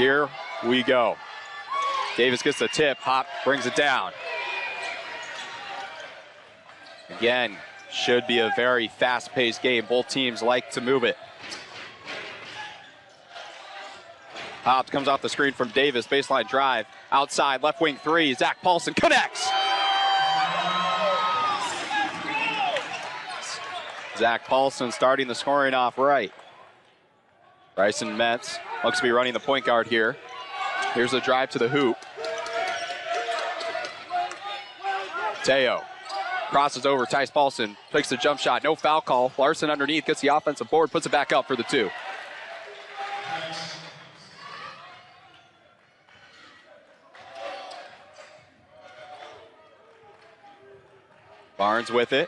here we go. Davis gets the tip. Hop brings it down. Again, should be a very fast-paced game. Both teams like to move it. Hop comes off the screen from Davis. Baseline drive. Outside, left wing three. Zackry Paulsen connects. Zackry Paulsen starting the scoring off right. Bryson Metz looks to be running the point guard here. Here's the drive to the hoop. Teo crosses over. Zackry Paulsen takes the jump shot. No foul call. Larson underneath gets the offensive board, puts it back up for the two. Barnes with it.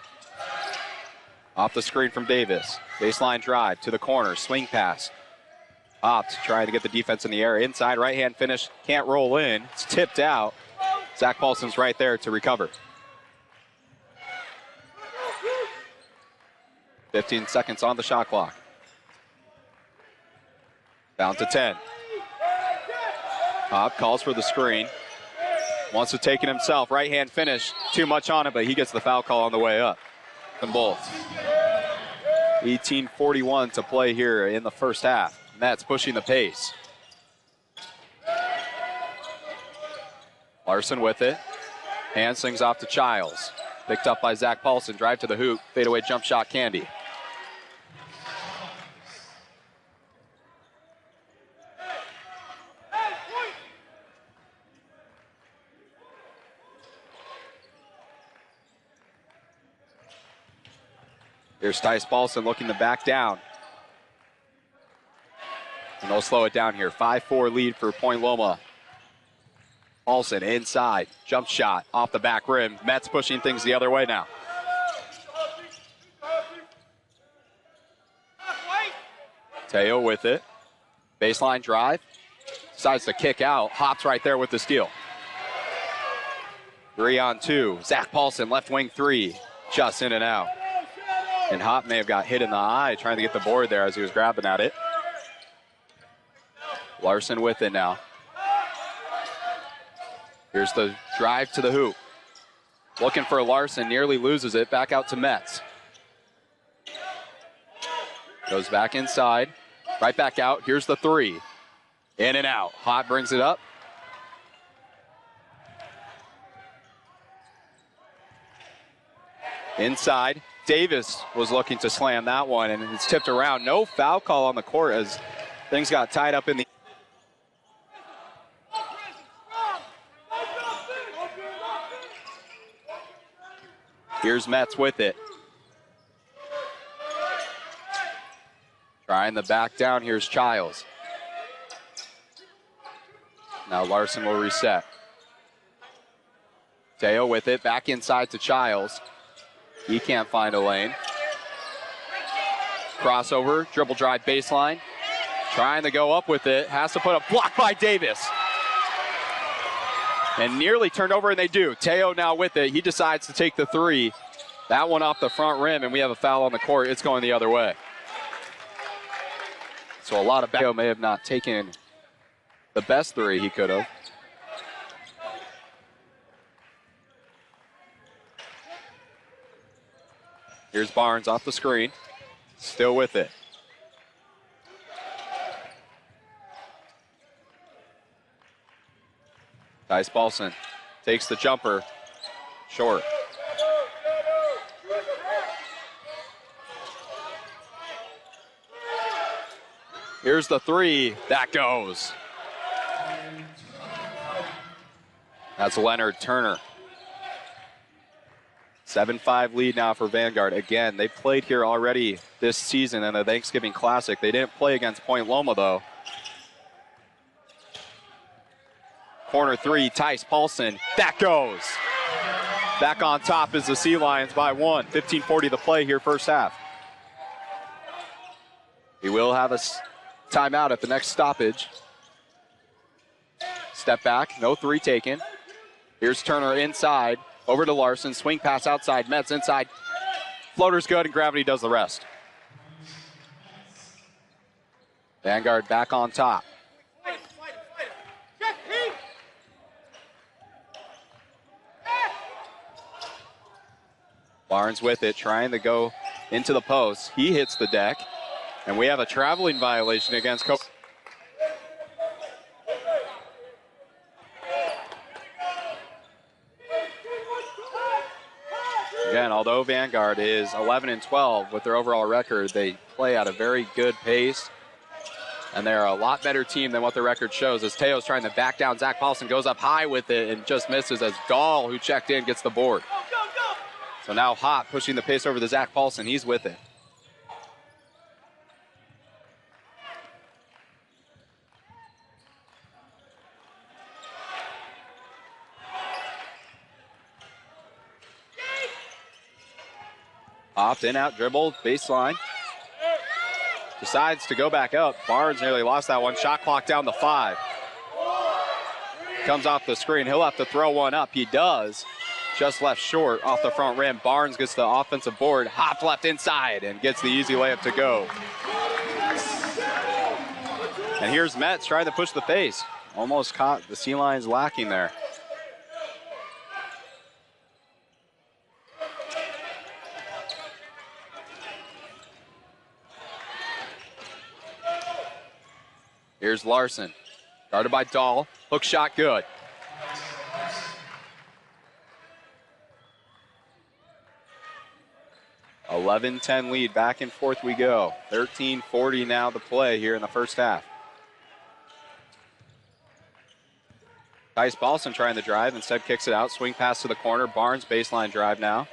Off the screen from Davis. Baseline drive to the corner. Swing pass. Opt trying to get the defense in the air. Inside, right-hand finish. Can't roll in. It's tipped out. Zackry Paulsen's right there to recover. 15 seconds on the shot clock. Down to 10. Opt calls for the screen. Wants to take it himself. Right-hand finish. Too much on it, but he gets the foul call on the way up. Them both. 18:41 to play here in the first half. Metz pushing the pace. Larson with it. Hand swings off to Childs. Picked up by Zackry Paulsen. Drive to the hoop. Fadeaway jump shot, Candy. Here's Zackry Paulsen looking to back down. And they'll slow it down here. 5-4 lead for Point Loma. Paulsen inside. Jump shot off the back rim. Metz pushing things the other way now. Teo with it. Baseline drive. Decides to kick out. Hops right there with the steal. 3-on-2. Zackry Paulsen, left wing three. Just in and out. And Hop may have got hit in the eye trying to get the board there as he was grabbing at it. Larson with it now. Here's the drive to the hoop. Looking for Larson, nearly loses it. Back out to Metz. Goes back inside. Right back out. Here's the three. In and out. Hop brings it up. Inside. Davis was looking to slam that one, and it's tipped around. No foul call on the court as things got tied up in the... Here's Metz with it. Trying the back down. Here's Childs. Now Larson will reset. Teo with it. Back inside to Childs. He can't find a lane. Crossover, dribble drive baseline. Trying to go up with it. Has to put a block by Davis. And nearly turned over, and they do. Teo now with it. He decides to take the three. That one off the front rim, and we have a foul on the court. It's going the other way. So a lot of Teo may have not taken the best three he could have. Here's Barnes off the screen. Still with it. Zackry Paulsen takes the jumper. Short. Here's the three. That goes. That's Leonard Turner. 7-5 lead now for Vanguard. Again, they played here already this season in the Thanksgiving Classic. They didn't play against Point Loma, though. Corner three, Zackry Paulsen. That goes. Back on top is the Sea Lions by one. 15:40 to play here, first half. He will have a timeout at the next stoppage. Step back, no three taken. Here's Turner inside. Over to Larson, swing pass outside, Metz inside. Floater's good, and gravity does the rest. Vanguard back on top. Barnes with it, trying to go into the post. He hits the deck, and we have a traveling violation against Cope. Again, although Vanguard is 11-12 with their overall record, they play at a very good pace, and they're a lot better team than what the record shows. As Teo's trying to back down, Zackry Paulsen goes up high with it and just misses as Dahl, who checked in, gets the board. So now Hott pushing the pace over to Zackry Paulsen. He's with it. Opt in, out, dribble, baseline. Decides to go back up. Barnes nearly lost that one. Shot clock down to 5. Comes off the screen. He'll have to throw one up. He does. Just left short off the front rim. Barnes gets the offensive board. Hopped left inside and gets the easy layup to go. And here's Metz trying to push the pace. Almost caught the Sea Lions lacking there. Here's Larson, guarded by Dahl. Hook shot good. A 11-10 lead, back and forth we go. 13:40 now to play here in the first half. Paulsen trying to drive, instead kicks it out. Swing pass to the corner. Barnes baseline drive now.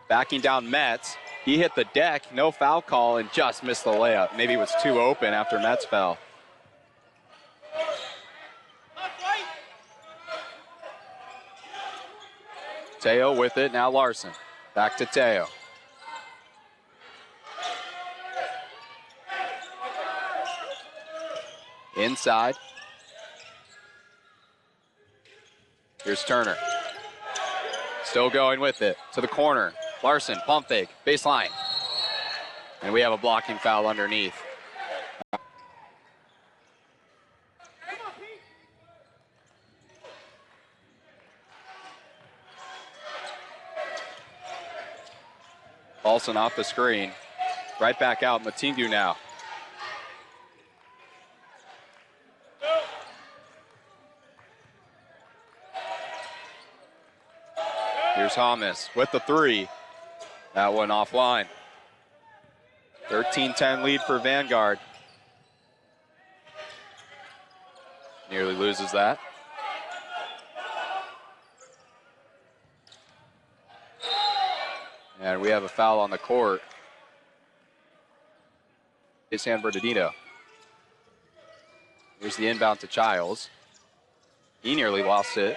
Backing down Metz. He hit the deck, no foul call, and just missed the layup. Maybe it was too open after Metz fell. Teo with it, now Larson. Back to Teo. Inside. Here's Turner. Still going with it, to the corner. Larson, pump fake, baseline. And we have a blocking foul underneath. Paulsen off the screen. Right back out, Matingu now. Here's Hamas with the 3. That one offline. 13-10 lead for Vanguard. Nearly loses that. And we have a foul on the court. It's San Bernardino. Here's the inbound to Childs. He nearly lost it.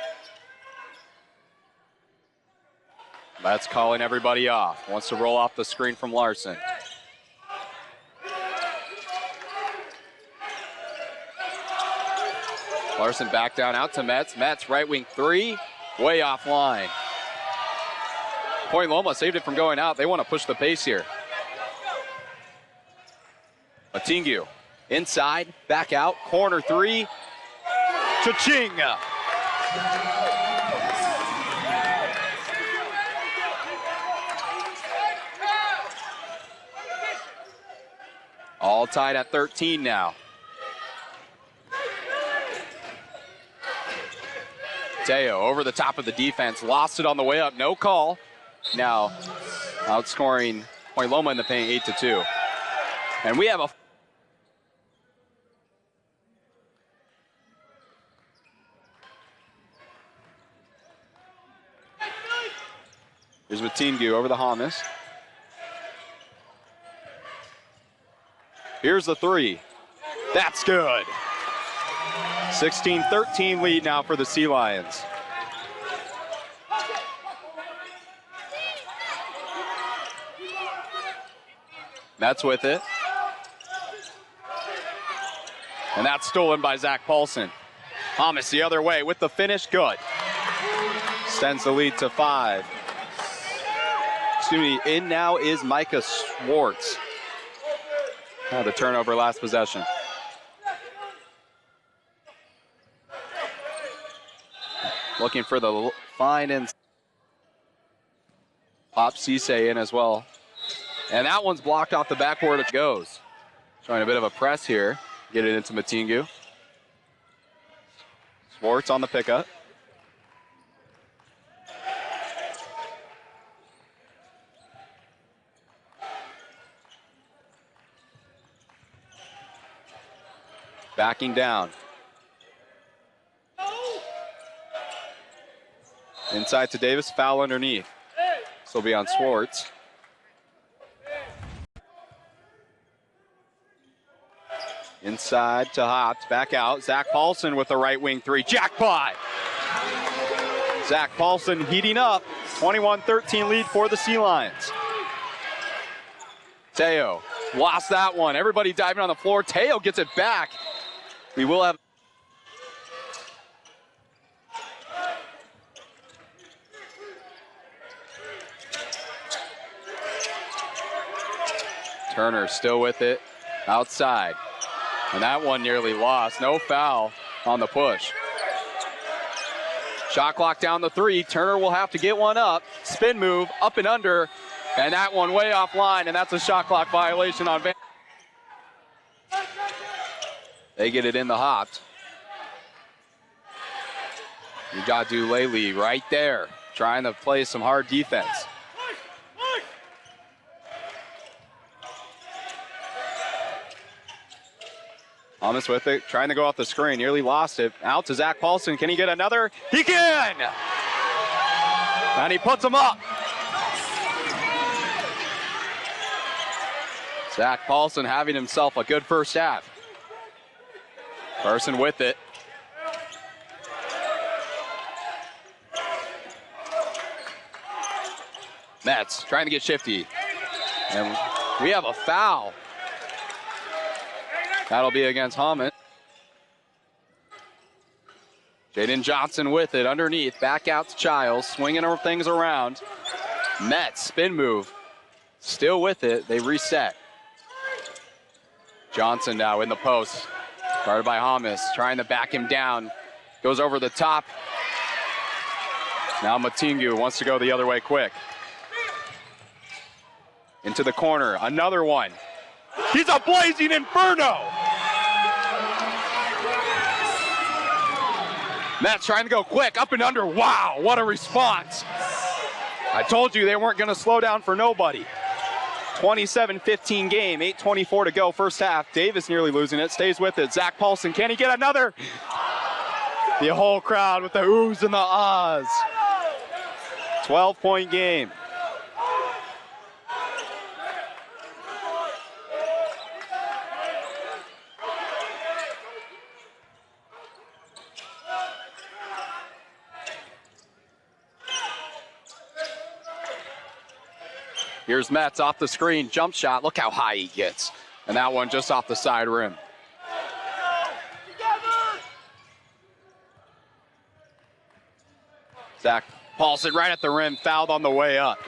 That's calling everybody off. Wants to roll off the screen from Larson. Larson back down out to Metz. Metz right wing 3, way offline. Point Loma saved it from going out. They want to push the pace here. Matingu inside, back out, corner 3. Cha-ching! All tied at 13 now. Teo over the top of the defense, lost it on the way up, no call. Now outscoring Point Loma in the paint 8-2. And we have a here's Matingu over the Hamas. Here's the 3. That's good. 16-13 lead now for the Sea Lions. Metz with it. And that's stolen by Zackry Paulsen. Hamas the other way with the finish, good. Extends the lead to 5. Excuse me, in now is Micah Schwartz. The turnover last possession. Looking for the line and Pop Cisse in as well. And that one's blocked off the backboard. It goes. Showing a bit of a press here. Get it into Matingu. Swartz on the pickup. Backing down. Inside to Davis, foul underneath. This will be on Swartz. Inside to Hopt, back out. Zackry Paulsen with the right wing three. Jackpot! Zackry Paulsen heating up. 21-13 lead for the Sea Lions. Teo lost that one. Everybody diving on the floor. Teo gets it back. We will have. Turner still with it. Outside. And that one nearly lost. No foul on the push. Shot clock down the three. Turner will have to get one up. Spin move, up and under. And that one way offline, and that's a shot clock violation on Vanguard. They get it in the Hopt. You got Dulele right there, trying to play some hard defense. Thomas with it, trying to go off the screen, nearly lost it. Out to Zackry Paulsen. Can he get another? He can! And he puts him up. Zackry Paulsen having himself a good first half. Carson with it. Mets trying to get shifty. And we have a foul. That'll be against Hammond. Jaden Johnson with it underneath. Back out to Childs, swinging things around. Mets spin move. Still with it. They reset. Johnson now in the post. Guarded by Hamas, trying to back him down. Goes over the top. Now Matingu wants to go the other way quick. Into the corner, another one. He's a blazing inferno! Matt's trying to go quick, up and under. Wow, what a response. I told you they weren't gonna slow down for nobody. 27-15 game, 8:24 to go, first half. Davis nearly losing it, stays with it. Zackry Paulsen, can he get another? The whole crowd with the oohs and the ahs. 12-point game. Here's Metz off the screen, jump shot. Look how high he gets. And that one just off the side rim. Zackry Paulsen right at the rim, fouled on the way up.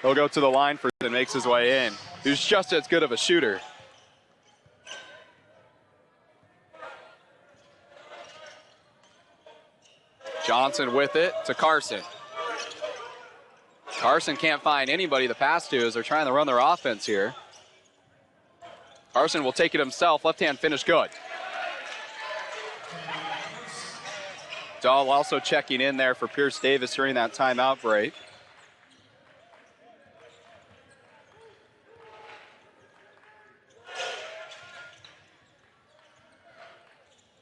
He'll go to the line for it and makes his way in. He's just as good of a shooter. Johnson with it to Carson. Carson can't find anybody to pass to as they're trying to run their offense here. Carson will take it himself. Left hand finish good. Dahl also checking in there for Pierce Davis during that timeout break.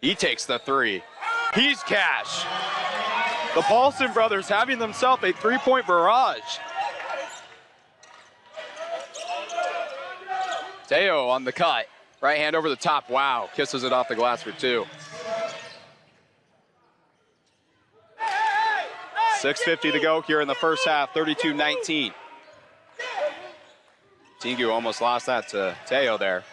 He takes the three. He's cash. The Paulsen brothers having themselves a three-point barrage. Teo on the cut. Right hand over the top. Wow, kisses it off the glass for two. 6:50 to go here in the first half, 32-19. Tingu almost lost that to Teo there.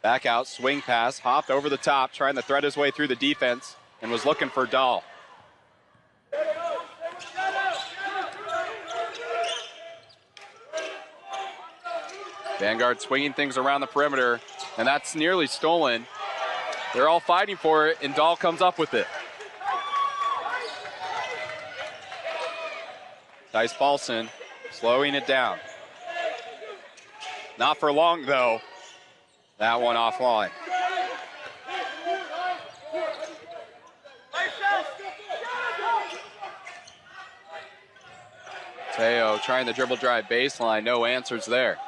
Back out, swing pass, hopped over the top, trying to thread his way through the defense, and was looking for Dahl. Vanguard swinging things around the perimeter, and that's nearly stolen. They're all fighting for it, and Dahl comes up with it. Dice Paulsen slowing it down. Not for long, though. That one offline. Teo trying the dribble drive baseline. No answers there.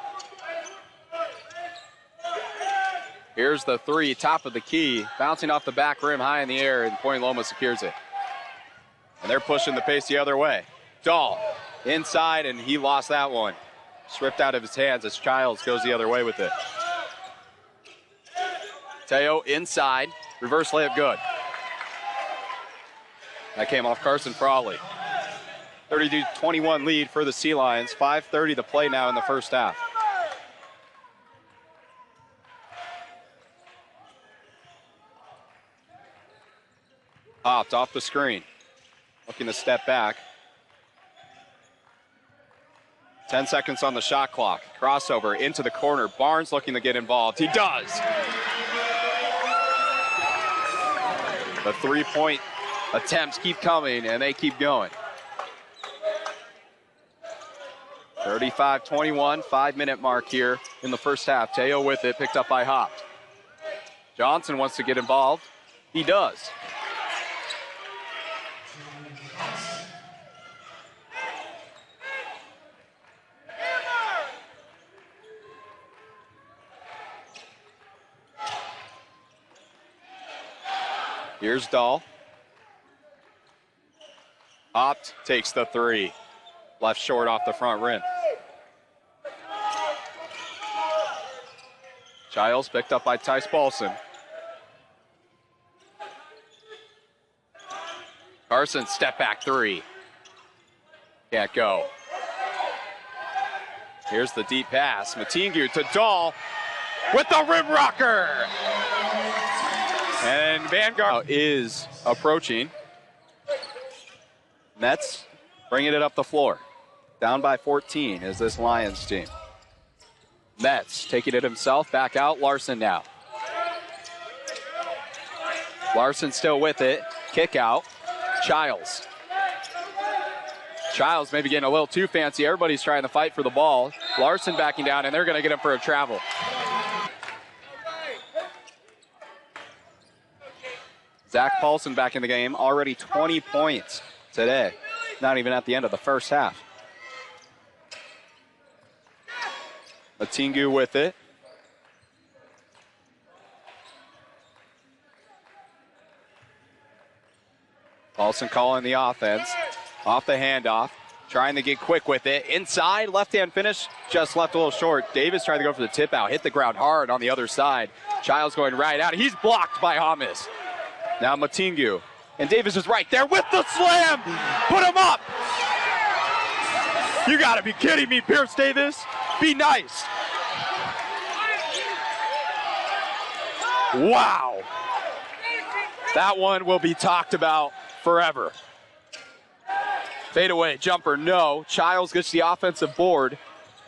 Here's the three, top of the key. Bouncing off the back rim high in the air, and Point Loma secures it. And they're pushing the pace the other way. Dahl inside, and he lost that one. Stripped out of his hands as Childs goes the other way with it. Teo inside, reverse layup good. That came off Carson Frawley. 32-21 lead for the Sea Lions. 5:30 to play now in the first half. Hopped off the screen. Looking to step back. 10 seconds on the shot clock. Crossover into the corner. Barnes looking to get involved. He does. The three-point attempts keep coming, and they keep going. 35-21, 5-minute mark here in the first half. Teo with it, picked up by Hopt. Johnson wants to get involved. He does. Here's Dahl. Hopt takes the three. Left short off the front rim. Childs picked up by Dice Paulsen. Carson, step back three. Can't go. Here's the deep pass. Matingu to Dahl with the rim rocker. And Vanguard is approaching. Nets bringing it up the floor. Down by 14 is this Lions team. Metz taking it himself, back out. Larson now. Larson still with it. Kick out. Childs. Childs maybe getting a little too fancy. Everybody's trying to fight for the ball. Larson backing down, and they're going to get him for a travel. Zackry Paulsen back in the game. Already 20 points today. Not even at the end of the first half. Matingu with it. Paulsen calling the offense. Off the handoff. Trying to get quick with it. Inside, left-hand finish. Just left a little short. Davis trying to go for the tip out. Hit the ground hard on the other side. Childs going right out. He's blocked by Hamas. Now Matingu. And Davis is right there with the slam. Put him up. You got to be kidding me, Pierce Davis. Be nice. Wow. That one will be talked about forever. Fadeaway jumper, no. Childs gets the offensive board.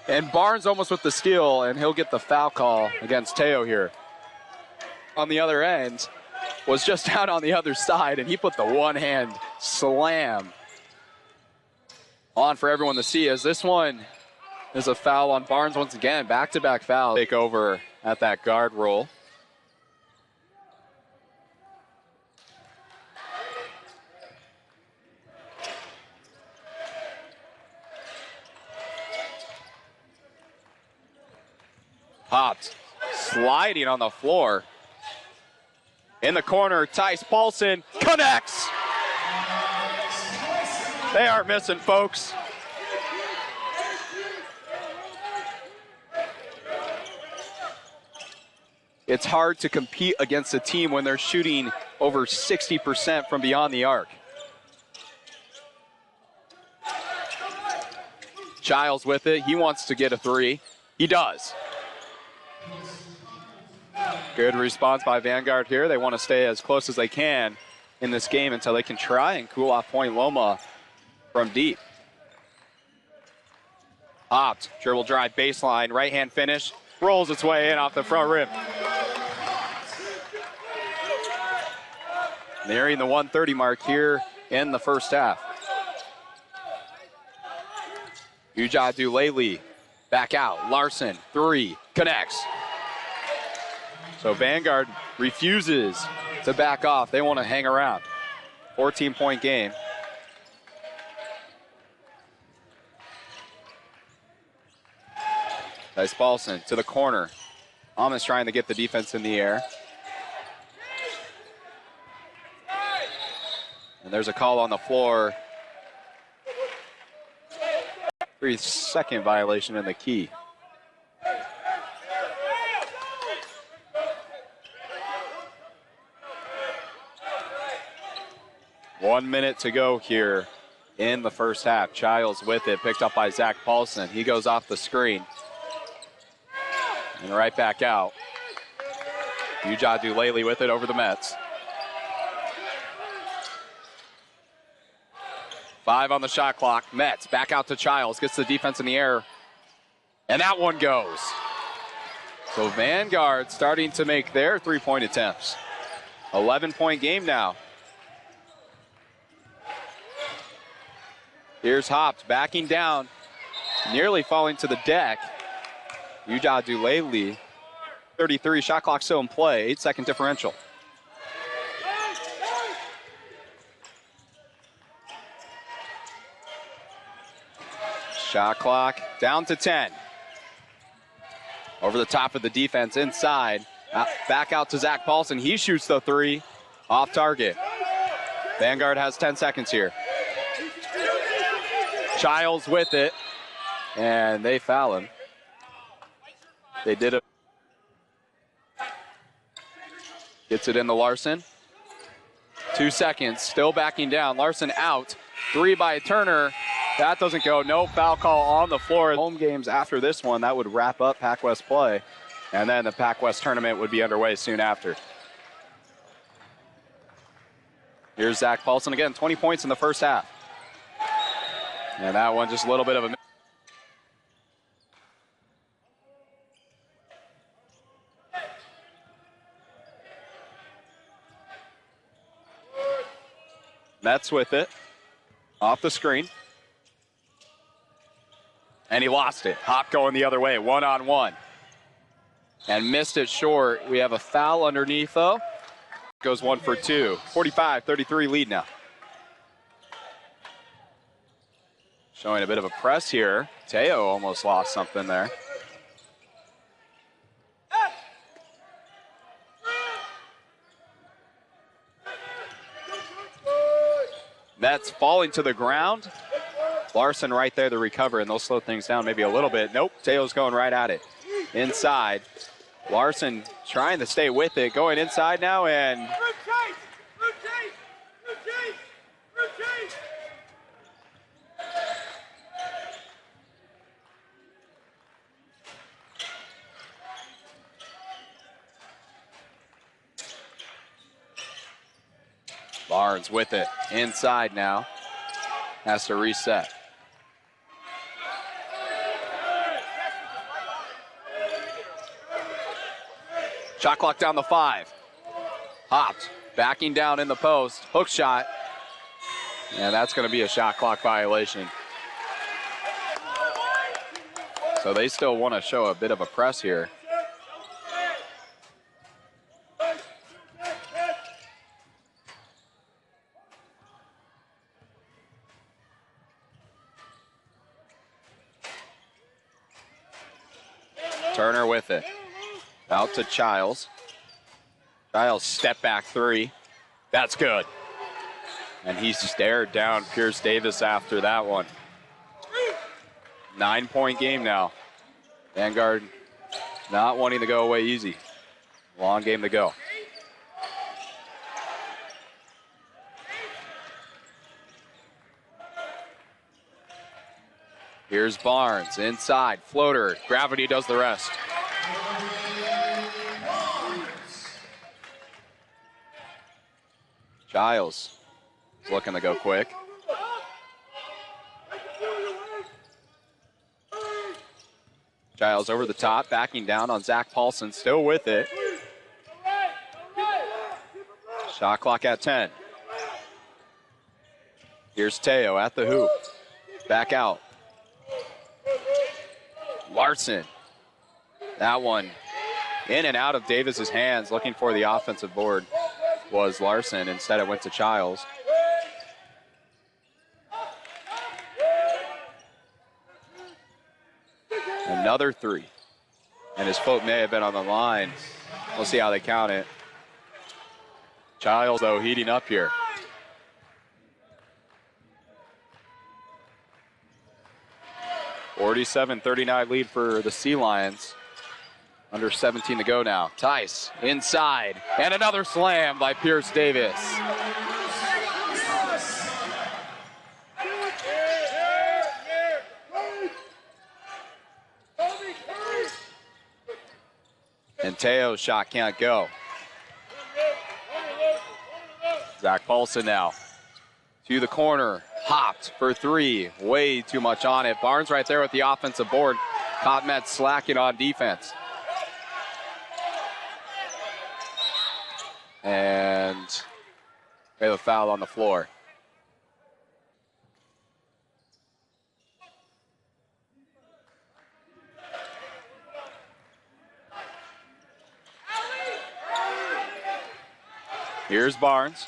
And Barnes almost with the steal, and he'll get the foul call against Teo here. On the other end, was just out on the other side, and he put the one-hand slam on for everyone to see, as this one is a foul on Barnes once again. Back-to-back foul. Take over at that guard role. Hopped, sliding on the floor. In the corner, Dice Paulsen connects. They aren't missing, folks. It's hard to compete against a team when they're shooting over 60% from beyond the arc. Childs with it. He wants to get a three. He does. Good response by Vanguard here. They want to stay as close as they can in this game until they can try and cool off Point Loma from deep. Hopped, dribble drive baseline, right-hand finish, rolls its way in off the front rim. Nearing the 1:30 mark here in the first half. Ujadulele back out. Larson, 3, connects. So Vanguard refuses to back off. They want to hang around. 14-point game. Zackry Paulsen to the corner. Almost trying to get the defense in the air. And there's a call on the floor. 3-second violation in the key. One minute to go here in the first half. Childs with it, picked up by Zackry Paulsen. He goes off the screen. And right back out. Ujadulele with it over the Mets. 5 on the shot clock. Mets back out to Childs, gets the defense in the air. And that one goes. So Vanguard starting to make their 3-point attempts. 11-point game now. Here's Hopt backing down, nearly falling to the deck. Ujadulele, 33, shot clock still in play, 8-second differential. Shot clock down to 10. Over the top of the defense, inside. Back out to Zackry Paulsen. He shoots the 3, off target. Vanguard has 10 seconds here. Childs with it, and they foul him. They did it. Gets it into Larson. 2 seconds, still backing down. Larson out. 3 by Turner. That doesn't go. No foul call on the floor. Home games after this one, that would wrap up Pac West play. And then the Pac West tournament would be underway soon after. Here's Zackry Paulsen again, 20 points in the first half. And that one just a little bit of a... Mets with it. Off the screen. And he lost it. Hop going the other way, 1-on-1. And missed it short. We have a foul underneath, though. Goes 1 for 2. 45-33 lead now. Showing a bit of a press here. Teo almost lost something there. Mets falling to the ground. Larson right there to recover, and they'll slow things down maybe a little bit. Nope, Teo's going right at it. Inside. Larson trying to stay with it, going inside now, and Barnes with it, inside now. Has to reset. Shot clock down to 5. Hopped, backing down in the post, hook shot. And that's gonna be a shot clock violation. So they still wanna show a bit of a press here. Turner with it. Out to Childs. Childs step back 3. That's good. And he stared down Pierce Davis after that one. 9-point game now. Vanguard not wanting to go away easy. Long game to go. Here's Barnes, inside, floater. Gravity does the rest. Giles is looking to go quick. Giles over the top, backing down on Zackry Paulsen, still with it. Shot clock at 10. Here's Teo at the hoop. Back out. Larson. That one in and out of Davis's hands, looking for the offensive board was Larson. Instead it went to Childs. Another three. And his foot may have been on the line. We'll see how they count it. Childs, though, heating up here. (47-39) lead for the Sea Lions. Under 17 to go now. Tice inside. And another slam by Pierce Davis. And Teo's shot can't go. Zackry Paulsen now to the corner. Hopped for three. Way too much on it. Barnes right there with the offensive board. Caught Met slacking on defense. And we have a foul on the floor. Here's Barnes.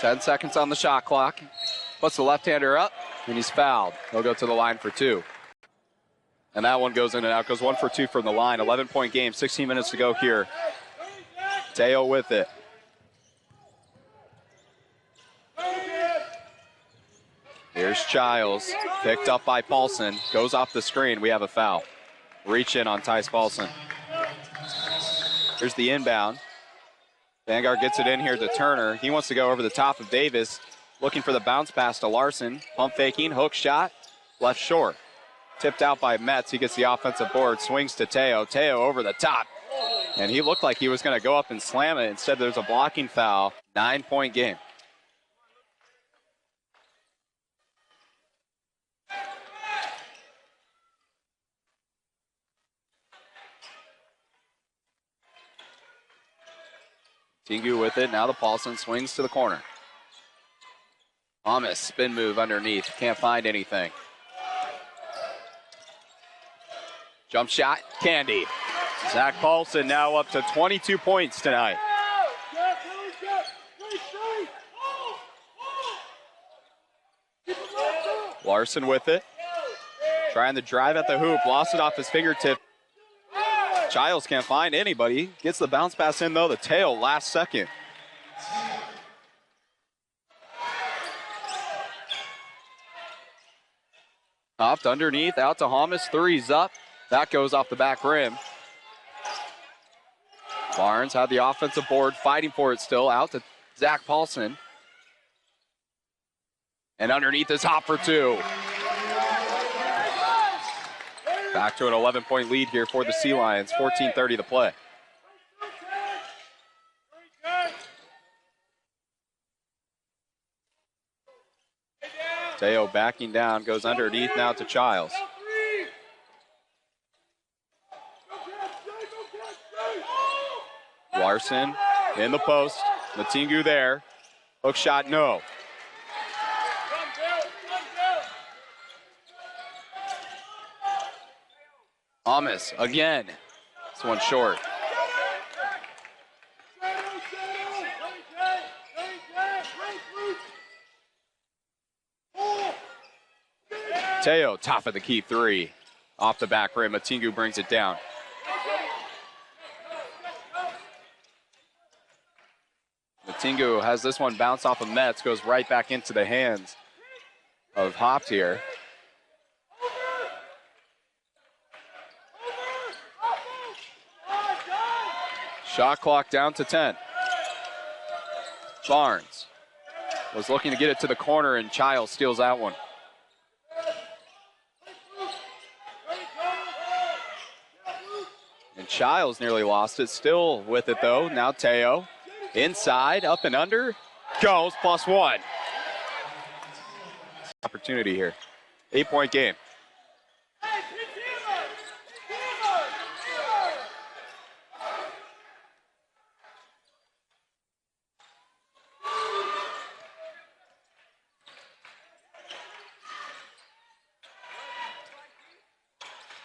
10 seconds on the shot clock. Puts the left-hander up, and he's fouled. He'll go to the line for two. And that one goes in and out. Goes 1 for 2 from the line. 11-point game, 16 minutes to go here. Teo with it. Here's Childs. Picked up by Paulsen. Goes off the screen. We have a foul. Reach in on Tice Paulsen. Here's the inbound. Vanguard gets it in here to Turner. He wants to go over the top of Davis. Looking for the bounce pass to Larson. Pump faking, hook shot, left short. Tipped out by Metz. He gets the offensive board, swings to Teo. Teo over the top. And he looked like he was going to go up and slam it. Instead, there's a blocking foul. 9-point game. Tingu with it. Now the Paulsen swings to the corner. Thomas, spin move underneath. Can't find anything. Jump shot, Candy. Zackry Paulsen now up to 22 points tonight. Larson with it. Trying to drive at the hoop. Lost it off his fingertip. Childs can't find anybody. Gets the bounce pass in, though. The tail last second. Hopped underneath, out to Hamas. Three's up. That goes off the back rim. Barnes had the offensive board, fighting for it still. Out to Zackry Paulsen. And underneath is hop for two. Back to an 11-point lead here for the Sea Lions. 14:30 to play. Teo backing down, goes underneath now to Childs. Larson in the post. Matingu there. Hook shot, no. Thomas again. This one short. Teo, top of the key three. Off the back rim. Matingu brings it down. Matingu has this one bounce off of Metz, goes right back into the hands of Hopt here. Shot clock down to 10. Barnes was looking to get it to the corner, and Childs steals that one. And Childs nearly lost it. Still with it, though. Now Teo. Inside, up and under. Goes, +1. Opportunity here. 8-point game.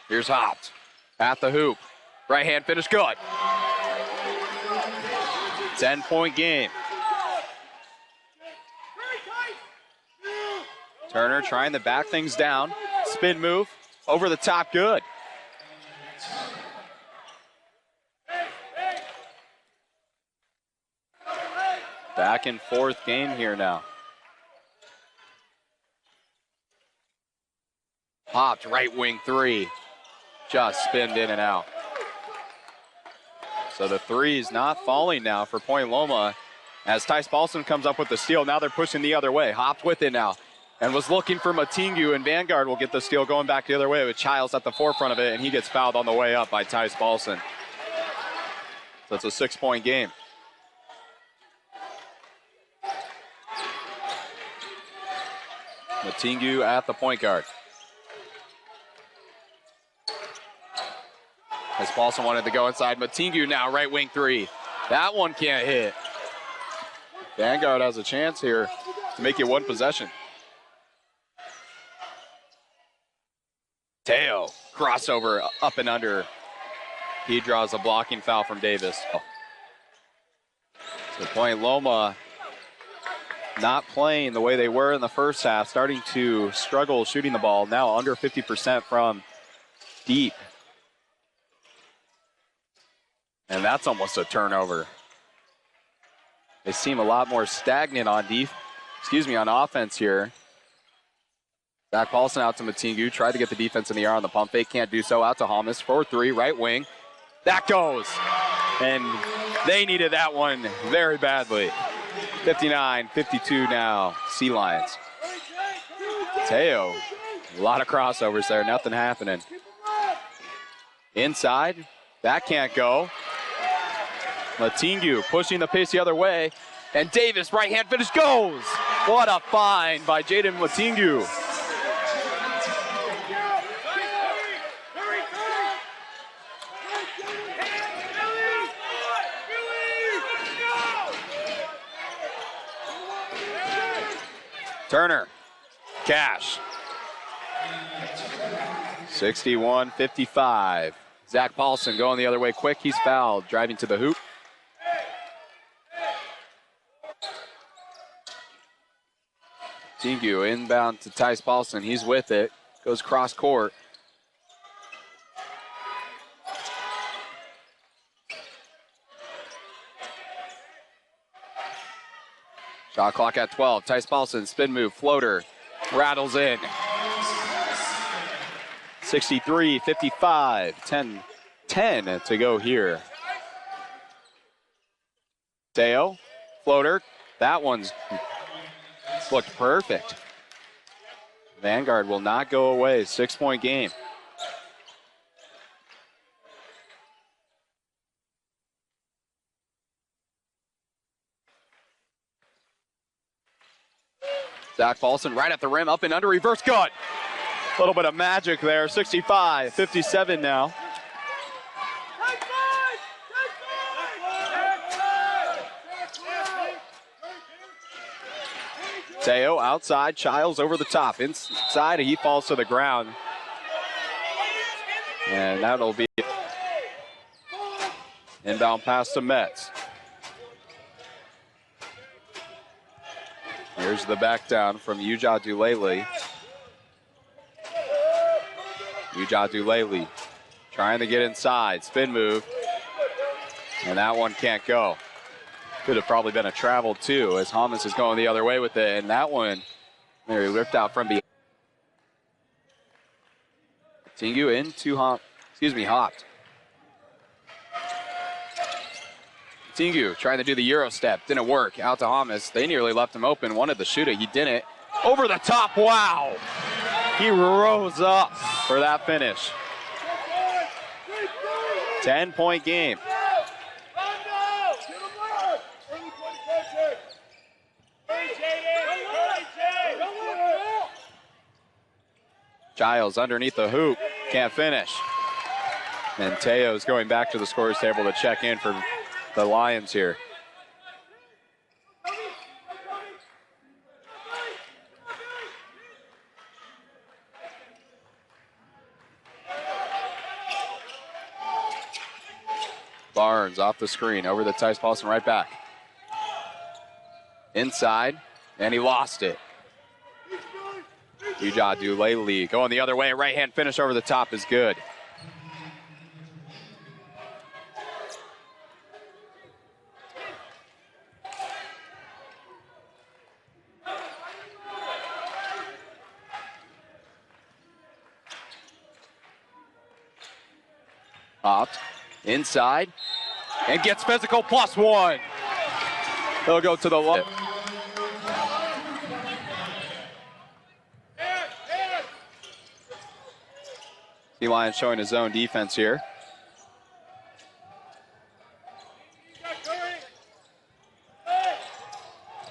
Here's Hopt at the hoop. Right hand finish, good. 10-point game. Turner trying to back things down. Spin move, over the top, good. Back and forth game here now. Hopped right wing three. Just spinned in and out. So the three is not falling now for Point Loma as Tice Paulsen comes up with the steal. Now they're pushing the other way. Hopped with it now and was looking for Matingu, and Vanguard will get the steal going back the other way with Childs at the forefront of it, and he gets fouled on the way up by Tice Paulsen. So it's a 6-point game. Matingu at the point guard. As Paulsen wanted to go inside. Matingu now, right wing three. That one can't hit. Vanguard has a chance here to make it one possession. Teo, crossover, up and under. He draws a blocking foul from Davis. So Point Loma not playing the way they were in the first half, starting to struggle shooting the ball. Now under 50% from deep. And that's almost a turnover. They seem a lot more stagnant on offense here. Zackry Paulsen out to Matingu, tried to get the defense in the air on the pump fake, can't do so. Out to Holmes for three, right wing. That goes. And they needed that one very badly. 59-52 now, Sea Lions. Teo, a lot of crossovers there, nothing happening. Inside, that can't go. Matingu pushing the pace the other way. And Davis, right hand finish, goes. What a find by Jaden Matingu. Turner, Cash. 61-55. Zackry Paulsen going the other way quick. He's fouled, driving to the hoop. Matingu inbound to Tice Paulsen. He's with it. Goes cross court. Shot clock at 12. Tice Paulsen, spin move, floater, rattles in. 63-55, 10 to go here. Teo, floater, that one's looked perfect. Vanguard will not go away, 6-point game. Zackry Paulsen right at the rim, up and under, reverse, good. A little bit of magic there, 65-57 now. Teo outside, Childs over the top. Inside, he falls to the ground. And that'll be inbound pass to Metz. Here's the back down from Uja Dulele. Uja Dulele trying to get inside, spin move. And that one can't go. Could have probably been a travel too, as Holmes is going the other way with it, and that one very ripped out from behind. Tingu into Hopt. Tingu trying to do the Euro step, didn't work. Out to Holmes. They nearly left him open, wanted to shoot it, he didn't. Over the top, wow! He rose up for that finish. 10-point game. Giles underneath the hoop, can't finish. And Teo's going back to the scorer's table to check in for the Lions here. Barnes off the screen, over to Tice Paulsen, right back. Inside, and he lost it. Ujah Dulele going the other way. Right hand finish over the top is good. Opt inside and gets physical, +1. He'll go to the low. Sea Lions showing his own defense here.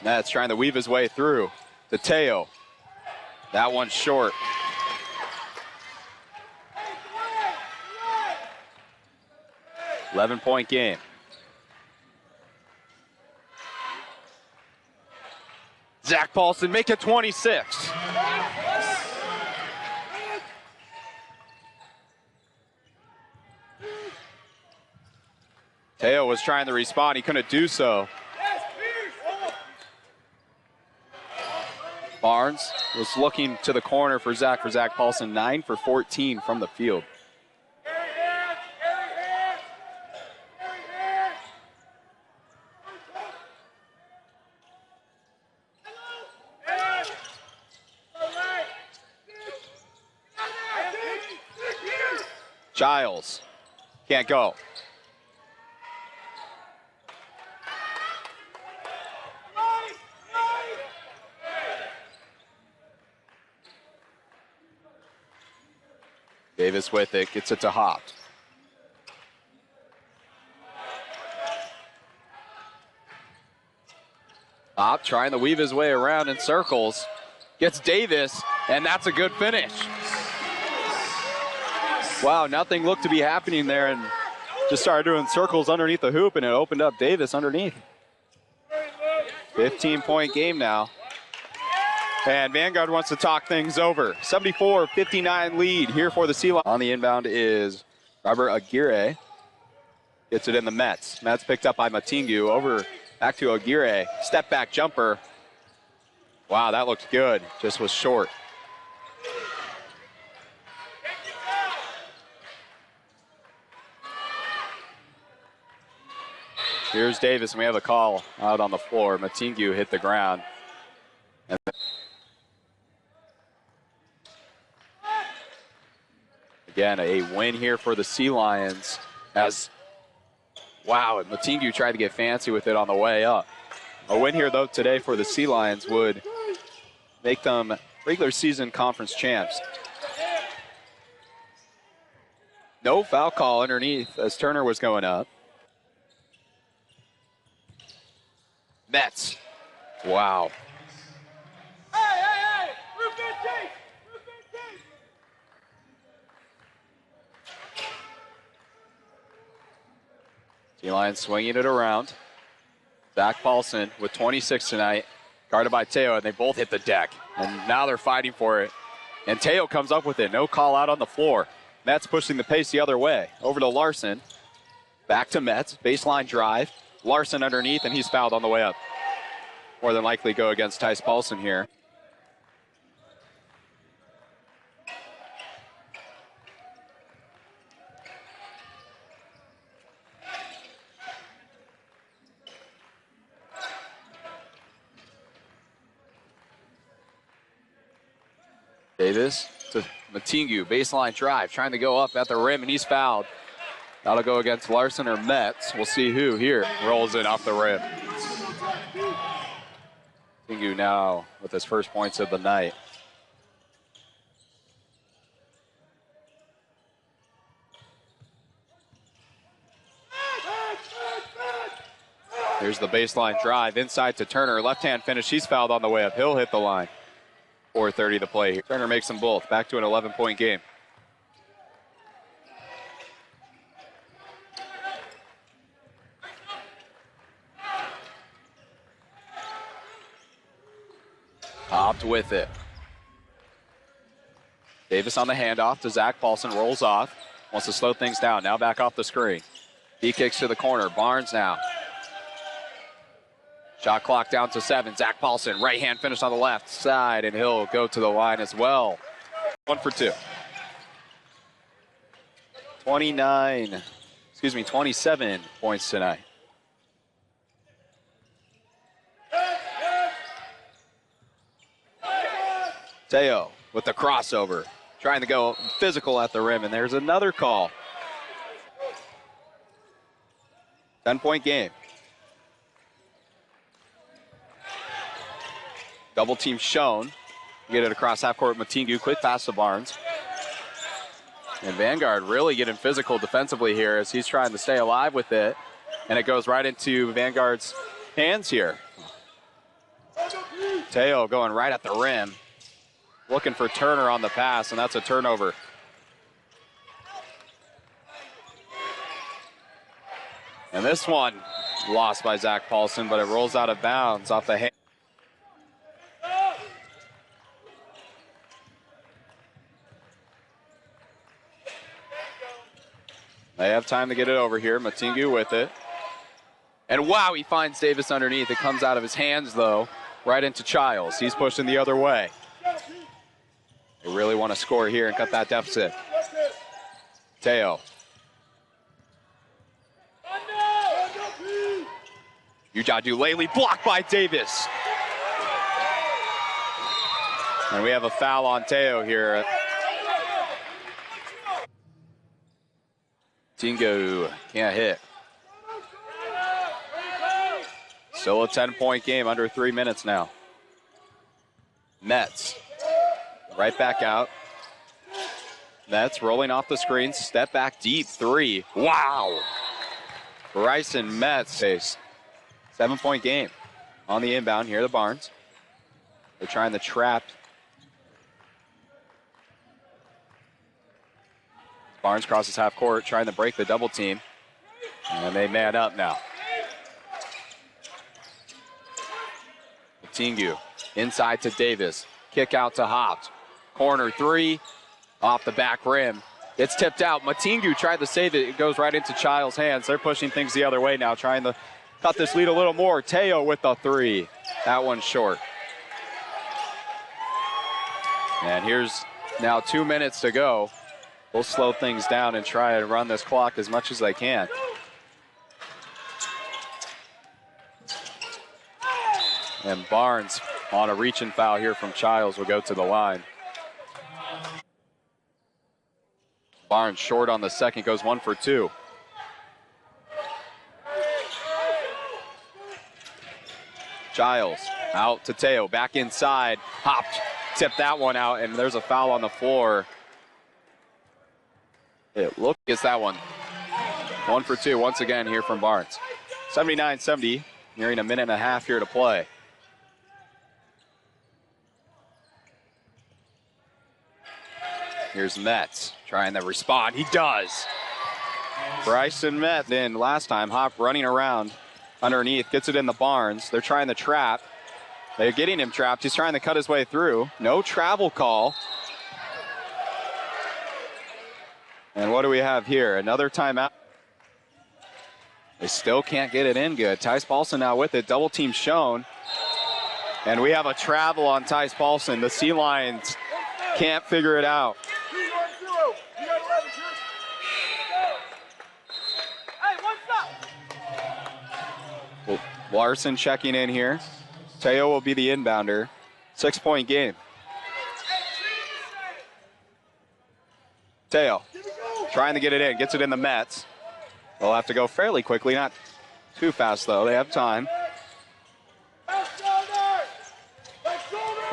Nets trying to weave his way through to Teo. That one's short. .11 game. Zackry Paulsen make it 26. Teo was trying to respond, he couldn't do so. Barnes was looking to the corner for Zackry Paulsen, 9 for 14 from the field. Giles can't go. Davis with it, gets it to Hopt. Hopt trying to weave his way around in circles. Gets Davis, and that's a good finish. Wow, nothing looked to be happening there, and just started doing circles underneath the hoop, and it opened up Davis underneath. 15-point game now. And Vanguard wants to talk things over. 74-59 lead here for the Sea Lions. On the inbound is Robert Aguirre. Gets it in the Mets. Mets picked up by Matingu. Over back to Aguirre. Step back jumper. Wow, that looked good. Just was short. Here's Davis, and we have a call out on the floor. Matingu hit the ground. And again, a win here for the Sea Lions. As wow, and Matingu tried to get fancy with it on the way up. A win here, though, today for the Sea Lions would make them regular season conference champs. No foul call underneath as Turner was going up. Mets. Wow. Sea Lions swinging it around. Zackry Paulsen with 26 tonight, guarded by Teo, and they both hit the deck. And now they're fighting for it. And Teo comes up with it. No call out on the floor. Mets pushing the pace the other way. Over to Larson. Back to Mets. Baseline drive. Larson underneath, and he's fouled on the way up. More than likely go against Tice Paulsen here. Davis to Matingu, baseline drive, trying to go up at the rim, and he's fouled. That'll go against Larson or Mets. We'll see who here rolls in off the rim. Matingu now with his first points of the night. Here's the baseline drive, inside to Turner. Left-hand finish, he's fouled on the way up. He'll hit the line. 4:30 to play here. Turner makes them both. Back to an 11-point game. Hopt with it. Davis on the handoff to Zackry Paulsen, rolls off. Wants to slow things down. Now back off the screen. He kicks to the corner. Barnes now. Shot clock down to 7. Zackry Paulsen, right hand finish on the left side, and he'll go to the line as well. 1 for 2. 27 points tonight. Teo with the crossover, trying to go physical at the rim, and there's another call. 10-point game. Double team shown. Get it across half court. Matingu, quick pass to Barnes. And Vanguard really getting physical defensively here as he's trying to stay alive with it. And it goes right into Vanguard's hands here. Teo going right at the rim. Looking for Turner on the pass, and that's a turnover. And this one lost by Zackry Paulsen, but it rolls out of bounds off the hand. They have time to get it over here. Matingu with it. And wow, he finds Davis underneath. It comes out of his hands, though, right into Childs. He's pushing the other way. They really want to score here and cut that deficit. Teo. Ujadu Laley blocked by Davis. And we have a foul on Teo here. Tingo can't hit. Still a 10-point game, under 3 minutes now. Metz, right back out. Metz rolling off the screen, step back deep, 3. Wow! Bryson Metz, 7-point game on the inbound. Here, the Barnes. They're trying to trap. Barnes crosses half court, trying to break the double team. And they man up now. Matingu inside to Davis. Kick out to Hopt. Corner 3, off the back rim. It's tipped out. Matingu tried to save it. It goes right into Child's hands. They're pushing things the other way now, trying to cut this lead a little more. Teo with the 3. That one's short. And here's now 2 minutes to go. We'll slow things down and try and run this clock as much as they can. And Barnes on a reach-in foul here from Childs will go to the line. Barnes short on the second, goes 1 for 2. Childs out to Teo, back inside, hopped, tipped that one out, and there's a foul on the floor. It looks like it's that one. 1 for 2 once again here from Barnes. 79-70, nearing a minute and a half here to play. Here's Metz trying to respond. He does. Bryson Metz in last time. Hop running around underneath, gets it in the Barnes. They're trying to trap. They're getting him trapped. He's trying to cut his way through. No travel call. And what do we have here? Another timeout. They still can't get it in good. Tyce Paulsen now with it. Double team shown. And we have a travel on Tyce Paulsen. The Sea Lions can't figure it out. Larson checking in here. Teo will be the inbounder. 6-point game. Teo trying to get it in. Gets it in the Mets. They'll have to go fairly quickly. Not too fast, though. They have time.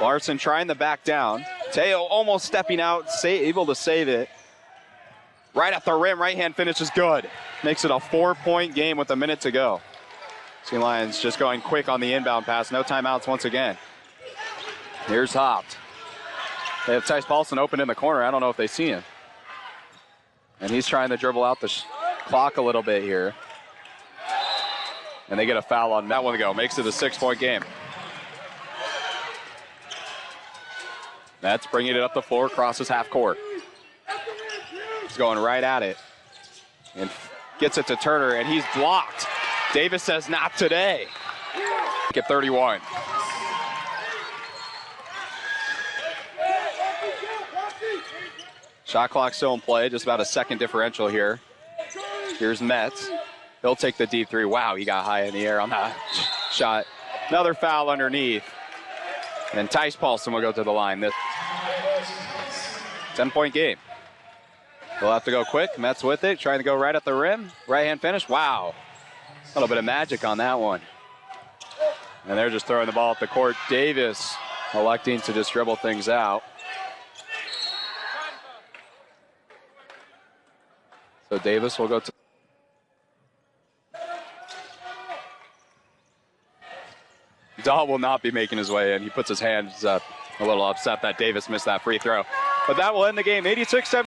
Larson trying to back down. Teo almost stepping out, able to save it. Right at the rim, right hand finish is good. Makes it a 4-point game with a minute to go. Sea Lions just going quick on the inbound pass. No timeouts once again. Here's Hopt. They have Tyce Paulsen open in the corner. I don't know if they see him. And he's trying to dribble out the clock a little bit here. And they get a foul on that one to go. Makes it a 6-point game. That's bringing it up the floor, crosses half court. He's going right at it. And Gets it to Turner, and he's blocked. Davis says, not today. Get 31. Shot clock still in play, just about a second differential here. Here's Metz. He'll take the deep three. Wow, he got high in the air on that shot. Another foul underneath. And Zackry Paulsen will go to the line. This 10-point game. We'll have to go quick. Metz with it, trying to go right at the rim. Right-hand finish. Wow. A little bit of magic on that one. And they're just throwing the ball at the court. Davis electing to just dribble things out. So Davis will go to... Dahl will not be making his way in. He puts his hands up, a little upset that Davis missed that free throw. But that will end the game, 86-76.